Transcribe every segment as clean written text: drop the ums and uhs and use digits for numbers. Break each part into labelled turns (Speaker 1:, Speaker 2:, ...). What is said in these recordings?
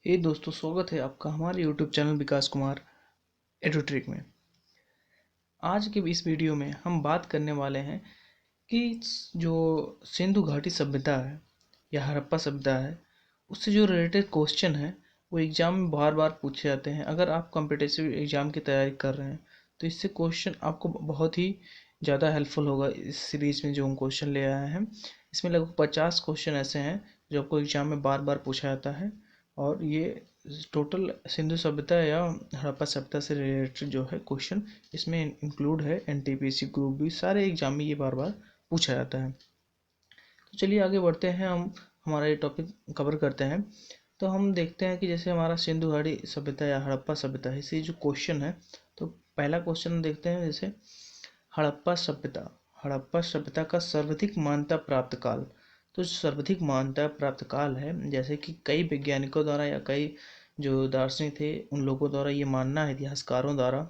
Speaker 1: हे दोस्तों, स्वागत है आपका हमारे यूट्यूब चैनल विकास कुमार एडुट्रिक में। आज के इस वीडियो में हम बात करने वाले हैं कि जो सिंधु घाटी सभ्यता है या हड़प्पा सभ्यता है, उससे जो रिलेटेड क्वेश्चन है वो एग्ज़ाम में बार बार पूछे जाते हैं। अगर आप कॉम्पिटिटिव एग्ज़ाम की तैयारी कर रहे हैं तो इससे क्वेश्चन आपको बहुत ही ज़्यादा हेल्पफुल होगा। इस सीरीज़ में जो हम क्वेश्चन ले आए हैं, इसमें लगभग 50 क्वेश्चन ऐसे हैं जो आपको एग्ज़ाम में बार बार पूछा जाता है। और ये टोटल सिंधु सभ्यता या हड़प्पा सभ्यता से रिलेटेड जो है क्वेश्चन इसमें इंक्लूड है। एनटीपीसी ग्रुप बी सारे एग्जाम में ये बार बार पूछा जाता है। तो चलिए आगे बढ़ते हैं, हम हमारा ये टॉपिक कवर करते हैं। तो हम देखते हैं कि जैसे हमारा सिंधु घाटी सभ्यता या हड़प्पा सभ्यता है, इसी जो क्वेश्चन है, तो पहला क्वेश्चन देखते हैं। जैसे हड़प्पा सभ्यता, हड़प्पा सभ्यता का सर्वाधिक मान्यता प्राप्त काल। तो सर्वाधिक मान्यता प्राप्त काल है, जैसे कि कई वैज्ञानिकों द्वारा या कई जो दार्शनिक थे उन लोगों द्वारा ये मानना है, इतिहासकारों द्वारा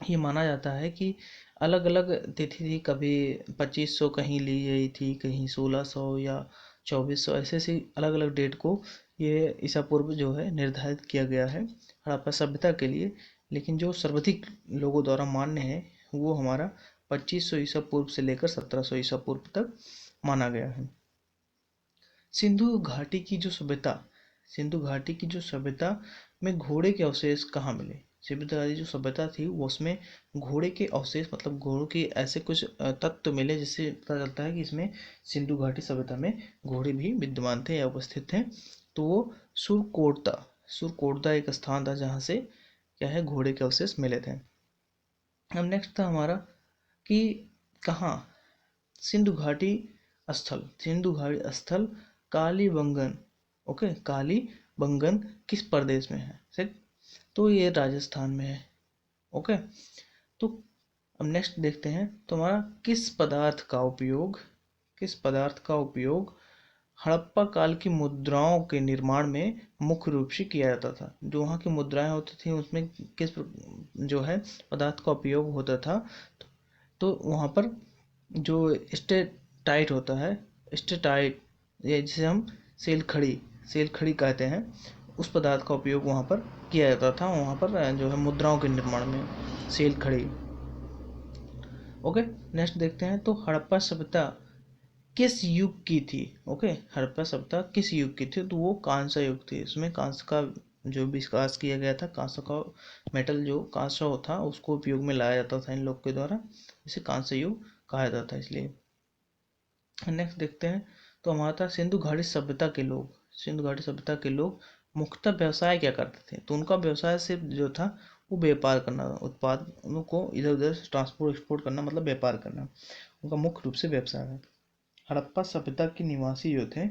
Speaker 1: ये माना जाता है कि अलग अलग तिथि थी। कभी 2500 कहीं ली गई थी, कहीं 1600 या 2400, ऐसे ऐसे अलग अलग डेट को ये ईसा पूर्व जो है निर्धारित किया गया है हड़प्पा सभ्यता के लिए। लेकिन जो सर्वाधिक लोगों द्वारा मान्य है वो हमारा 2500 ईसा पूर्व से लेकर 1700 ईसा पूर्व तक माना गया है। सिंधु घाटी की जो सभ्यता, सिंधु घाटी की जो सभ्यता में घोड़े के अवशेष कहाँ मिले। सिंधु घाटी जो सभ्यता थी वो उसमें घोड़े के अवशेष, मतलब घोड़ों के ऐसे कुछ तत्व मिले जिससे पता चलता है कि इसमें सिंधु घाटी सभ्यता में घोड़े भी विद्यमान थे या उपस्थित थे। तो वो सुरकोटदा, सुरकोटदा एक स्थान था जहाँ से क्या है घोड़े के अवशेष मिले थे। अब नेक्स्ट था हमारा कि कहाँ सिंधु घाटी स्थल, सिंधु घाटी स्थल कालीबंगन, ओके, कालीबंगन किस प्रदेश में है। ठीक, तो ये राजस्थान में है। ओके, तो अब नेक्स्ट देखते हैं। तो हमारा किस पदार्थ का उपयोग, किस पदार्थ का उपयोग हड़प्पा काल की मुद्राओं के निर्माण में मुख्य रूप से किया जाता था। जो वहाँ की मुद्राएं होती थी उसमें किस जो है पदार्थ का उपयोग होता था। तो वहाँ पर जो स्टेटाइट होता है, स्टेटाइट, ये जिसे हम सेल खड़ी, सेल खड़ी कहते हैं, उस पदार्थ का उपयोग वहाँ पर किया जाता था। वहाँ पर जो है मुद्राओं के निर्माण में सेल खड़ी। ओके, नेक्स्ट देखते हैं। तो हड़प्पा सभ्यता किस युग की थी। ओके, हड़प्पा सभ्यता किस युग की थी। तो वो कांस्य युग थी। इसमें कांस्य का जो विकास किया गया था, कांस्य का मेटल जो कांस्य था उसको उपयोग में लाया जाता था इन लोग के द्वारा, इसे कांस्य युग कहा जाता था इसलिए। नेक्स्ट देखते हैं। तो हमारा था सिंधु घाटी सभ्यता के लोग, सिंधु घाटी सभ्यता के लोग मुख्यतः व्यवसाय क्या करते थे। तो उनका व्यवसाय सिर्फ जो था वो व्यापार करना, उत्पादों को इधर उधर ट्रांसपोर्ट एक्सपोर्ट करना, मतलब व्यापार करना उनका मुख्य रूप से व्यवसाय है। हड़प्पा सभ्यता के निवासी जो थे,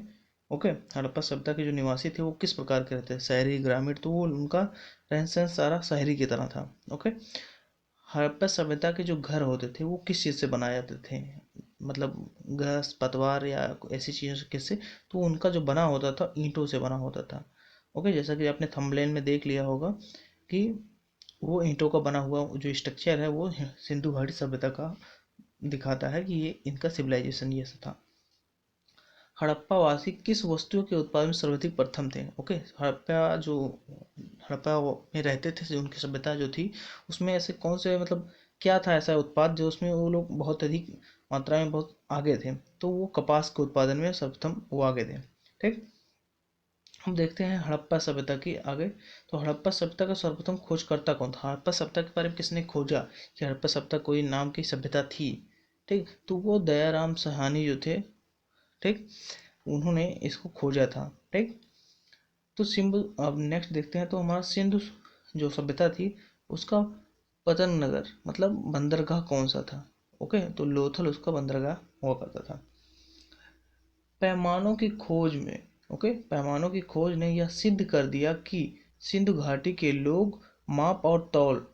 Speaker 1: ओके, हड़प्पा सभ्यता के जो निवासी थे वो किस प्रकार के रहते, शहरी ग्रामीण, तो वो उनका रहन सहन सारा शहरी की तरह था। ओके, हड़प्पा सभ्यता के जो घर होते थे वो किस चीज़ से बनाए जाते थे, मतलब घास पतवार या ऐसी चीज़ों से किससे, तो उनका जो बना होता था ईंटों से बना होता था। ओके, जैसा कि आपने थंबनेल में देख लिया होगा कि वो ईंटों का बना हुआ जो स्ट्रक्चर है वो सिंधु घाटी सभ्यता का दिखाता है कि ये इनका सिविलाइजेशन ये था। हड़प्पा वासी किस वस्तुओं के उत्पादन में सर्वाधिक प्रथम थे। ओके, हड़प्पा में रहते थे जो उनकी सभ्यता जो थी उसमें ऐसे कौन से, मतलब क्या था ऐसा उत्पाद जो उसमें वो लोग बहुत अधिक मात्रा में बहुत आगे थे। तो वो कपास के उत्पादन में सर्वप्रथम वो आगे थे। ठीक, हम देखते हैं हड़प्पा सभ्यता की आगे। तो हड़प्पा सभ्यता का सर्वप्रथम खोजकर्ता कौन था, हड़प्पा सभ्यता के बारे में किसने खोजा कि हड़प्पा सभ्यता कोई नाम की सभ्यता थी। ठीक, तो वो दयाराम सहानी जो थे, ठीक, उन्होंने इसको खोजा था। ठीक, तो सिंबल अब नेक्स्ट देखते हैं। तो हमारा सिंधु जो सभ्यता थी उसका पतन नगर, मतलब बंदरगाह कौन सा था। ओके, तो लोथल उसका बंदरगाह हुआ करता था। पैमानों की खोज में, ओके, पैमानों की खोज ने यह सिद्ध कर दिया कि सिंधु घाटी के लोग माप और तौल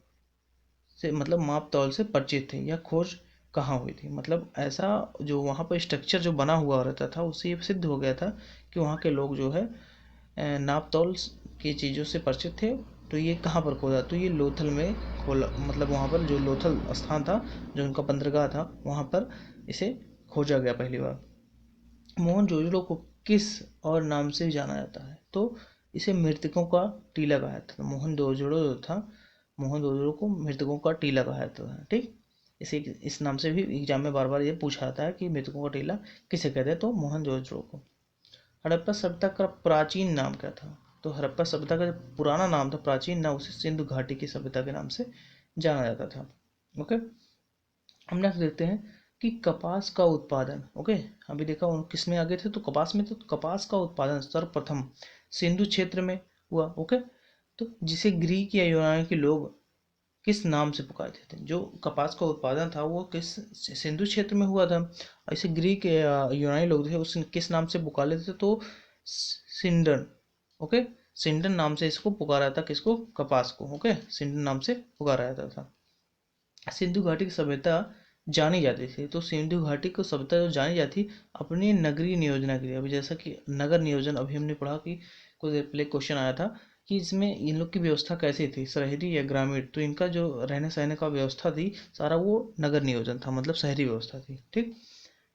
Speaker 1: से, मतलब माप तौल से परिचित थे। यह खोज कहाँ हुई थी, मतलब ऐसा जो वहाँ पर स्ट्रक्चर जो बना हुआ रहता था उससे ये सिद्ध हो गया था कि वहाँ के लोग जो है नाप तौल की चीज़ों से परिचित थे। तो ये कहाँ पर खोदा, तो ये लोथल में खोला, मतलब वहाँ पर जो लोथल स्थान था जो उनका बंदरगाह था वहाँ पर इसे खोजा गया पहली बार। मोहनजोदड़ो को किस और नाम से जाना जाता है। तो इसे मृतकों का टीला कहा जाता था। मोहनजोदड़ो जो था, मोहनजोदड़ो को मृतकों का टीला कहा जाता था। ठीक, इसे इस नाम से भी एग्जाम में बार बार ये पूछा जाता है कि मृतकों का टीला किसे कहते हैं, तो मोहनजोदड़ो को। हड़प्पा सभ्यता का प्राचीन नाम क्या था? तो हड़प्पा सभ्यता का जो पुराना नाम था, प्राचीन नाम, उसे सिंधु घाटी की सभ्यता के नाम से जाना जाता था। ओके, हम नेक्स्ट देखते हैं कि कपास का उत्पादन। ओके, अभी देखा किस में आगे थे, तो कपास में। तो कपास का उत्पादन सर्वप्रथम सिंधु क्षेत्र में हुआ। ओके, तो जिसे ग्रीक या यूनानी के लोग किस नाम से पुकारते थे? जो कपास का उत्पादन था वो किस सिंधु क्षेत्र में हुआ था। ऐसे ग्रीक या यूनानी लोग थे, उस किस नाम से पुकारते थे? तो सिंडन। ओके, सिंडन नाम से इसको पुकारा था। किसको? कपास को। ओके, सिंडन नाम से पुकारा जाता था। सिंधु घाटी की सभ्यता जानी जाती थी। तो सिंधु घाटी को सभ्यता जो जानी जाती अपनी नगरीय नियोजना के लिए। अभी जैसा कि नगर नियोजन अभी हमने पढ़ा कि कुछ देर पहले क्वेश्चन आया था कि इसमें इन लोग की व्यवस्था कैसी थी, शहरी या ग्रामीण। तो इनका जो रहने सहने का व्यवस्था थी सारा वो नगर नियोजन था, मतलब शहरी व्यवस्था थी। ठीक,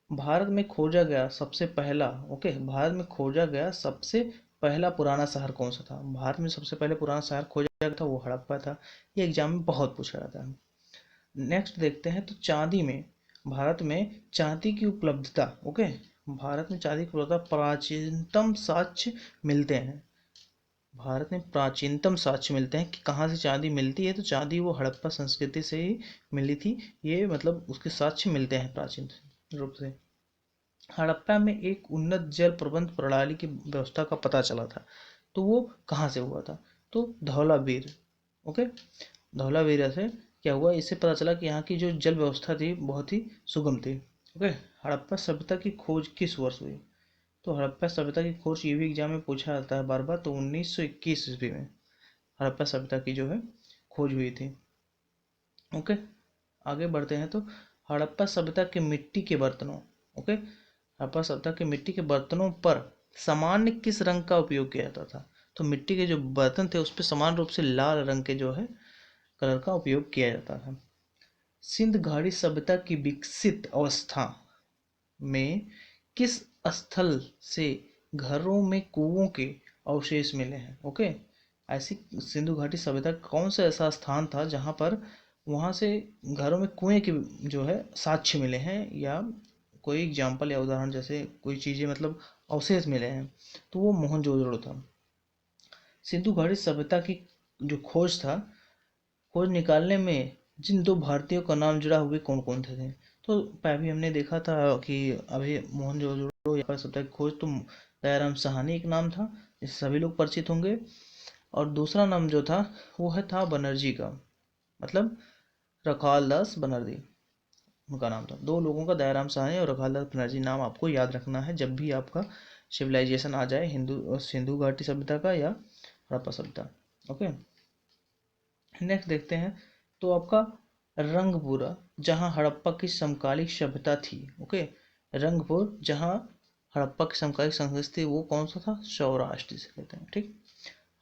Speaker 1: भारत में खोजा गया सबसे पहला, ओके, भारत में खोजा गया सबसे पहला पुराना शहर कौन सा था? भारत में सबसे पहले पुराना शहर खोजा गया था वो हड़प्पा था। ये एग्जाम में बहुत पूछा जाता है। नेक्स्ट देखते हैं, तो चांदी में, भारत में चांदी की उपलब्धता। ओके, भारत में चांदी की उपलब्धता, प्राचीनतम साक्ष्य मिलते हैं। भारत में प्राचीनतम साक्ष्य मिलते हैं कि कहाँ से चांदी मिलती है, तो चांदी वो हड़प्पा संस्कृति से ही मिली थी। ये मतलब उसके साक्ष्य मिलते हैं प्राचीन रूप से। हड़प्पा में एक उन्नत जल प्रबंध प्रणाली की व्यवस्था का पता चला था। तो वो कहाँ से हुआ था? तो धौलावीर। ओके, धौलावीरा से क्या हुआ, इससे पता चला कि यहाँ की जो जल व्यवस्था थी बहुत ही सुगम थी। ओके, हड़प्पा सभ्यता की खोज किस वर्ष हुई? तो हड़प्पा सभ्यता की खोज ये भी एग्जाम में पूछा जाता है बार बार। तो 1921 ईस्वी में हड़प्पा सभ्यता की जो है खोज हुई थी। ओके, आगे बढ़ते हैं, तो हड़प्पा सभ्यता के मिट्टी के बर्तनों। ओके, हड़प्पा सभ्यता के मिट्टी के बर्तनों पर सामान्य किस रंग का उपयोग किया जाता था? तो मिट्टी के जो बर्तन थे उस पर समान रूप से लाल रंग के जो है कलर का उपयोग किया जाता था। सिंध घाटी सभ्यता की विकसित अवस्था में किस स्थल से घरों में कुओं के अवशेष मिले हैं? ओके, ऐसी सिंधु घाटी सभ्यता कौन सा ऐसा स्थान था जहां पर वहां से घरों में कुएं के जो है साक्ष्य मिले हैं, या कोई एग्जाम्पल या उदाहरण जैसे कोई चीजें मतलब अवशेष मिले हैं, तो वो मोहनजोदड़ो था। सिंधु घाटी सभ्यता की जो खोज था, खोज निकालने में जिन दो भारतीयों का नाम जुड़ा हुए कौन कौन थे? तो अभी हमने देखा था कि अभी मोहनजोदड़ो या सभ्यता की खोज, तो दयाराम साहनी एक नाम था जिससे सभी लोग परिचित होंगे। और दूसरा नाम जो था वो है था बनर्जी का, मतलब रखाल दास बनर्जी उनका नाम था। दो लोगों का, दयाराम साहनी और रखाल दास बनर्जी, नाम आपको याद रखना है जब भी आपका सिविलाइजेशन आ जाए, हिंदू सिंधु घाटी सभ्यता का या हड़प्पा सभ्यता। ओके, नेक्स्ट देखते हैं, तो आपका रंगपुरा, जहां हड़प्पा की समकालिक सभ्यता थी। ओके, रंगपुर जहां हड़प्पा की समकालिक संस्कृति थी वो कौन सा था? सौराष्ट्र से कहते हैं। ठीक,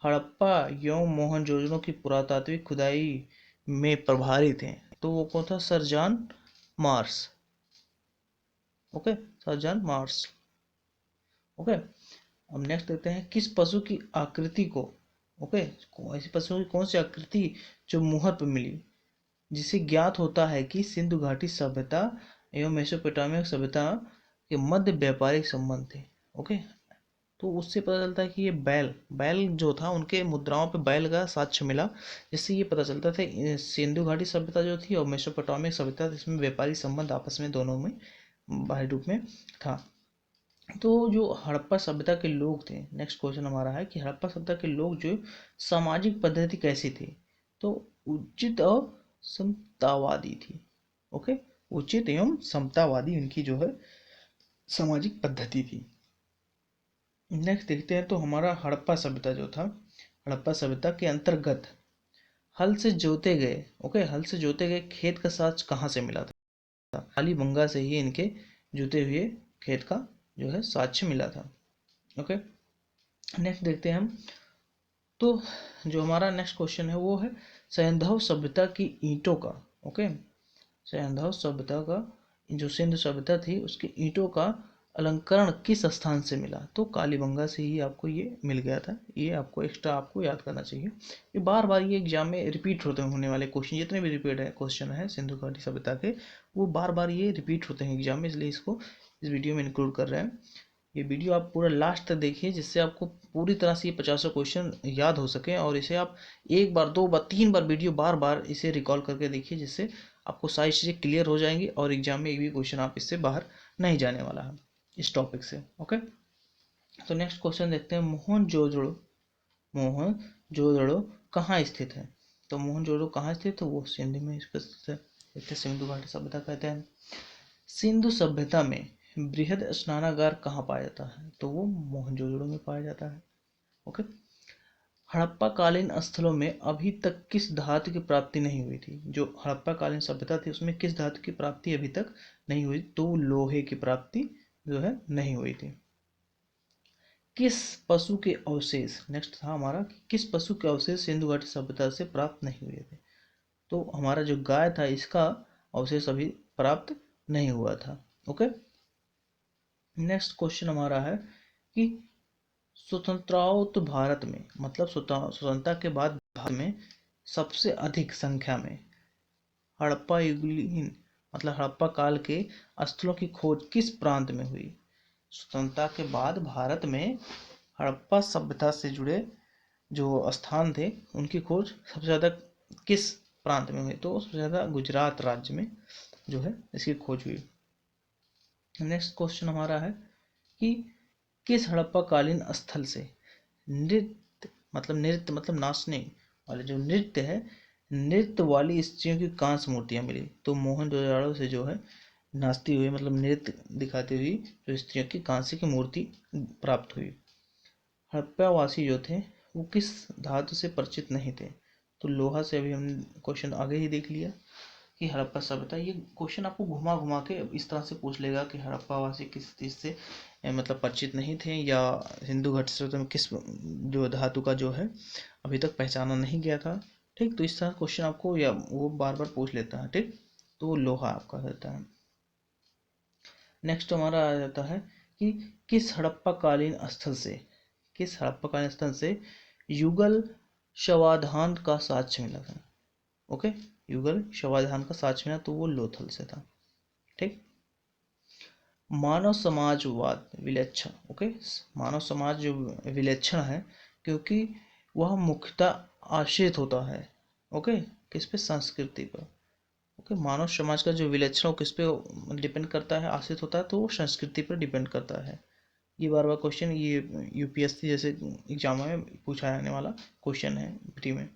Speaker 1: हड़प्पा एवं मोहनजोदड़ो की पुरातात्विक खुदाई में प्रभारी थे, तो वो कौन था? Sir John Mars. Okay, sir John Mars. Okay, अब नेक्स्ट देखते हैं, किस पशु की आकृति को, ओके, ऐसी पशु की कौन सी आकृति जो मुहर पर मिली जिसे ज्ञात होता है कि सिंधु घाटी सभ्यता एवं मेसोपोटामिया सभ्यता के मध्य व्यापारिक संबंध थे? ओके, तो उससे पता चलता है कि ये बैल बैल जो था, उनके मुद्राओं पे बैल का साक्ष्य मिला, जिससे ये पता चलता था सिंधु घाटी सभ्यता जो थी और मेसोपोटामिक सभ्यता, इसमें व्यापारिक संबंध आपस में दोनों में बाह्य रूप में था। तो जो हड़प्पा सभ्यता के लोग थे, नेक्स्ट क्वेश्चन हमारा है कि हड़प्पा सभ्यता के लोग जो सामाजिक पद्धति कैसी थी? तो उचित और समतावादी थी। ओके, उचित एवं समतावादी उनकी जो है सामाजिक पद्धति थी। नेक्स्ट देखते हैं, तो हमारा हड़प्पा सभ्यता जो था, हड़प्पा सभ्यता के अंतर्गत हल से जोते गए, ओके, हल से जोते गए खेत का साक्ष्य कहाँ से मिला था? कालीबंगा से ही इनके जुते हुए खेत का जो है साक्ष्य मिला था। ओके, नेक्स्ट देखते हैं हम, तो जो हमारा नेक्स्ट क्वेश्चन है वो है सैंधव सभ्यता की ईंटों का। ओके, सैंधव सभ्यता का जो सिंधु सभ्यता थी उसकी ईंटों का अलंकरण किस स्थान से मिला? तो कालीबंगा से ही आपको ये मिल गया था। ये आपको एक्स्ट्रा आपको याद करना चाहिए। ये बार बार ये एग्जाम में रिपीट होने वाले क्वेश्चन, जितने भी रिपीट है क्वेश्चन है सिंधु घाटी सभ्यता के, वो बार बार ये रिपीट होते हैं एग्जाम में, इसलिए इसको इस वीडियो में इंक्लूड कर रहे हैं। ये वीडियो आप पूरा लास्ट तक देखिए, जिससे आपको पूरी तरह से ये 50 क्वेश्चन याद हो सके, और इसे आप एक बार, दो बार, तीन बार वीडियो बार बार इसे रिकॉल करके देखिए, जिससे आपको सारी चीज़ें क्लियर हो जाएंगी और एग्जाम में एक भी क्वेश्चन आप इससे बाहर नहीं जाने वाला है इस टॉपिक से। ओके, तो नेक्स्ट क्वेश्चन देखते हैं। मोहनजोदड़ो कहाँ स्थित है? तो मोहनजोदड़ो कहाँ स्थित है? वो सिंध में स्थित है, इसे सिंधु घाटी सभ्यता कहते हैं। सिंधु सभ्यता में बृहद स्नानागार कहाँ पाया जाता है? तो वो मोहनजोदड़ो में पाया जाता है। ओके, हड़प्पा कालीन स्थलों में अभी तक किस धातु की प्राप्ति नहीं हुई थी? जो हड़प्पा कालीन सभ्यता थी उसमें किस धातु की प्राप्ति अभी तक नहीं हुई? तो लोहे की प्राप्ति जो है नहीं हुई थी। किस पशु के अवशेष, नेक्स्ट था हमारा, किस पशु के अवशेष सिंधु घाटी सभ्यता से प्राप्त नहीं हुए थे? तो हमारा जो गाय था इसका अवशेष अभी प्राप्त नहीं हुआ था। ओके, नेक्स्ट क्वेश्चन हमारा है कि स्वतंत्रोत्तर भारत में, मतलब स्वतंत्रता के बाद भारत में सबसे अधिक संख्या में हड़प्पा युगीन, मतलब हड़प्पा काल के स्थलों की खोज किस प्रांत में हुई? स्वतंत्रता के बाद भारत में हड़प्पा सभ्यता से जुड़े जो स्थान थे उनकी खोज सबसे ज़्यादा किस प्रांत में हुई? तो सबसे ज़्यादा गुजरात राज्य में जो है इसकी खोज हुई। नेक्स्ट क्वेश्चन हमारा है कि किस हड़प्पा कालीन स्थल से नृत्य मतलब नाचने वाले जो नृत्य है, नृत्य वाली स्त्रियों की कांस्य मूर्तियां मिली? तो मोहनजोदड़ो से जो है नाचती हुई, मतलब नृत्य दिखाती हुई जो स्त्रियों की कांस्य की मूर्ति प्राप्त हुई। हड़प्पावासी जो थे वो किस धातु से परिचित नहीं थे? तो लोहा से अभी हमने क्वेश्चन आगे ही देख लिया कि हड़प्पा सभ्यता, ये क्वेश्चन आपको घुमा घुमा के इस तरह से पूछ लेगा कि हड़प्पावासी किस चीज़ से मतलब परिचित नहीं थे, या सिंधु घाटी सभ्यता में किस जो धातु का जो है अभी तक पहचाना नहीं गया था। ठीक, तो इस तरह क्वेश्चन आपको या वो बार बार पूछ लेता है। ठीक, तो वो लोहा आपका रहता है। नेक्स्ट हमारा आ जाता है कि किस हड़प्पा कालीन स्थल से, किस हड़प्पा कालीन स्थल से युगल शवाधान का साक्ष्य मिला था? ओके, युगल शवाधान का साक्ष्य मिला तो वो लोथल से था। ठीक, मानव समाजवाद विलक्षण। ओके, मानव समाज जो विलक्षण है क्योंकि वह मुख्यतः आश्रित होता है, ओके, किस पे? संस्कृति पर। ओके, मानव समाज का जो विलक्षण किस पे डिपेंड करता है, आश्रित होता है? तो वो संस्कृति पर डिपेंड करता है। ये बार बार क्वेश्चन ये यूपीएससी जैसे एग्जाम में पूछा जाने वाला क्वेश्चन है प्री में।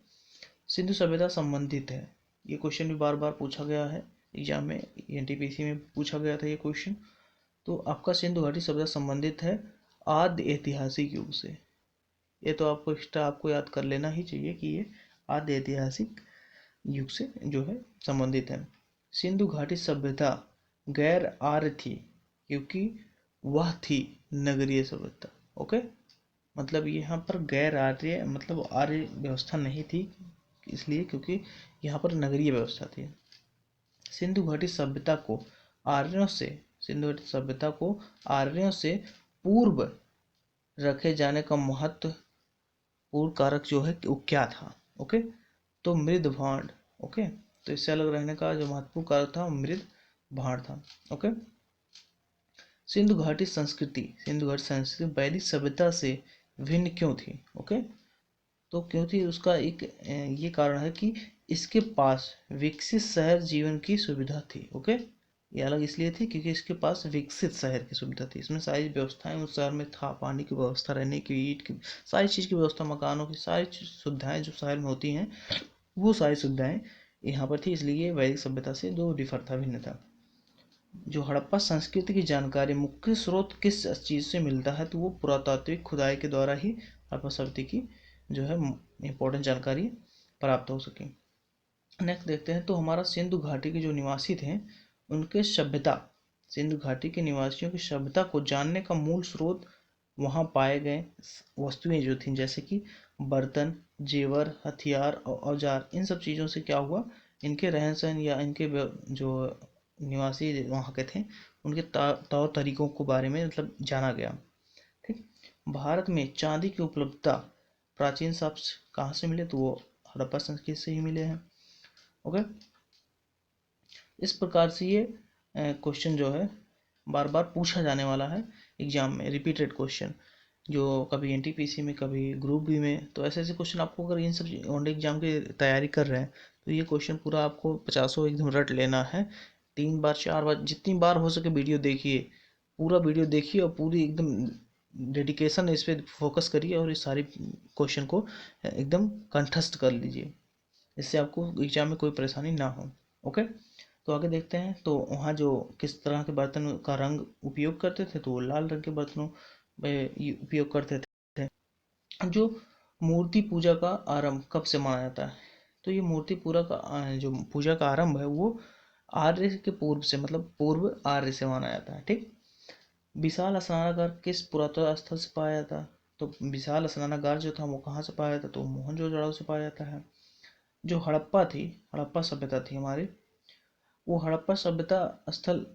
Speaker 1: सिंधु सभ्यता संबंधित है, ये क्वेश्चन भी बार बार पूछा गया है एग्जाम में, एनटीपीसी में पूछा गया था ये क्वेश्चन। तो आपका सिंधु घाटी सभ्यता संबंधित है आद्य ऐतिहासिक युग से। ये तो आपको एक्स्ट्रा आपको याद कर लेना ही चाहिए कि ये आद्य ऐतिहासिक युग से जो है संबंधित है। सिंधु घाटी सभ्यता गैर आर्य थी क्योंकि वह थी नगरीय सभ्यता। ओके, मतलब यहाँ पर गैर आर्य मतलब आर्य व्यवस्था नहीं थी, इसलिए क्योंकि यहाँ पर नगरीय व्यवस्था थी। सिंधु घाटी सभ्यता को आर्यों से सिंधु घाटी सभ्यता को आर्यों से पूर्व रखे जाने का महत्वपूर्ण कारक जो है वो क्या था? ओके, तो मृद भांड। ओके, तो इससे अलग रहने का जो महत्वपूर्ण कारक था मृद भांड था। ओके, सिंधु घाटी संस्कृति वैदिक सभ्यता से भिन्न क्यों थी? ओके, तो क्यों थी उसका एक ये कारण है कि इसके पास विकसित शहर जीवन की सुविधा थी। ओके, ये अलग इसलिए थी क्योंकि इसके पास विकसित शहर की सुविधा थी, इसमें सारी व्यवस्थाएं उस शहर में था, पानी की व्यवस्था, रहने की, ईंट की, सारी चीज़ की व्यवस्था, मकानों की सारी सुविधाएं जो शहर में होती हैं वो सारी सुविधाएं यहाँ पर थी, इसलिए वैदिक सभ्यता से जो डिफर था, भिन्न था। जो हड़प्पा संस्कृति की जानकारी मुख्य स्रोत किस चीज़ से मिलता है? तो वो पुरातात्विक खुदाई के द्वारा ही हड़प्पा सभ्यता की जो है इम्पोर्टेंट जानकारी प्राप्त हो सके। नेक्स्ट देखते हैं, तो हमारा सिंधु घाटी के जो निवासी थे उनके सभ्यता, सिंधु घाटी के निवासियों की सभ्यता को जानने का मूल स्रोत वहाँ पाए गए वस्तुएं जो थीं, जैसे कि बर्तन, जेवर, हथियार और औजार, इन सब चीज़ों से क्या हुआ, इनके रहन सहन या इनके जो निवासी वहाँ के थे उनके तौर तरीकों के बारे में मतलब जाना गया। ठीक। भारत में चांदी की उपलब्धता प्राचीन साक्ष्य कहाँ से मिले, तो वो हड़प्पा संस्कृति से ही मिले हैं। ओके, इस प्रकार से ये क्वेश्चन जो है बार बार पूछा जाने वाला है एग्जाम में, रिपीटेड क्वेश्चन, जो कभी एनटीपीसी में, कभी ग्रुप बी में। तो ऐसे ऐसे क्वेश्चन आपको, अगर इन सब ऑन एग्जाम की तैयारी कर रहे हैं तो ये क्वेश्चन पूरा आपको 50 एकदम रट लेना है। 3 बार 4 बार जितनी बार हो सके वीडियो देखिए, पूरा वीडियो देखिए और पूरी एकदम डेडिकेशन इस पर फोकस करिए और इस सारी क्वेश्चन को एकदम कंठस्थ कर लीजिए, इससे आपको एग्जाम में कोई परेशानी ना हो। ओके, तो आगे देखते हैं। तो वहाँ जो किस तरह के बर्तन का रंग उपयोग करते थे, तो वो लाल रंग के बर्तनों में उपयोग करते थे। जो मूर्ति पूजा का आरंभ कब से माना जाता है, तो ये मूर्ति पूरा का जो पूजा का आरंभ है वो आर्य के पूर्व से, मतलब पूर्व आर्य से माना जाता है। ठीक। विशाल स्नानागार किस पुरातत्व स्थल से पाया जाता है, तो विशाल स्नानागार जो था वो कहाँ से पाया जाता है, तो मोहनजोदड़ो से पाया जाता है। जो हड़प्पा थी, हड़प्पा सभ्यता थी हमारी, वो हड़प्पा सभ्यता स्थल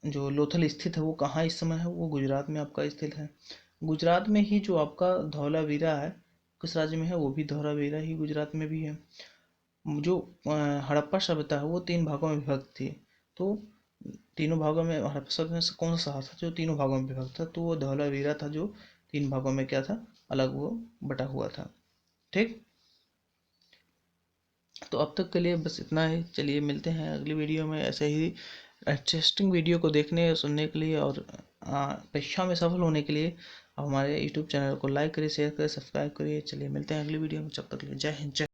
Speaker 1: जो लोथल स्थित है वो कहाँ इस समय है, वो गुजरात में आपका स्थित है। गुजरात में ही जो आपका धौलावीरा है, किस राज्य में है, वो भी धौलावीरा ही गुजरात में भी है। जो हड़प्पा सभ्यता है वो 3 भागों में विभक्त थी। तो तीनों भागों में हड़प्पा सभ्यता से कौन सा शहर था जो 3 भागों में विभक्त था, तो वो धौलावीरा था जो 3 भागों में क्या था, अलग वो बटा हुआ था। ठीक। तो अब तक के लिए बस इतना ही। चलिए मिलते हैं अगली वीडियो में ऐसे ही इंटरेस्टिंग वीडियो को देखने और सुनने के लिए, और परीक्षा में सफल होने के लिए आप हमारे यूट्यूब चैनल को लाइक करिए, शेयर करिए, सब्सक्राइब करिए। चलिए मिलते हैं अगली वीडियो में, जब तक के लिए जय हिंद, जय।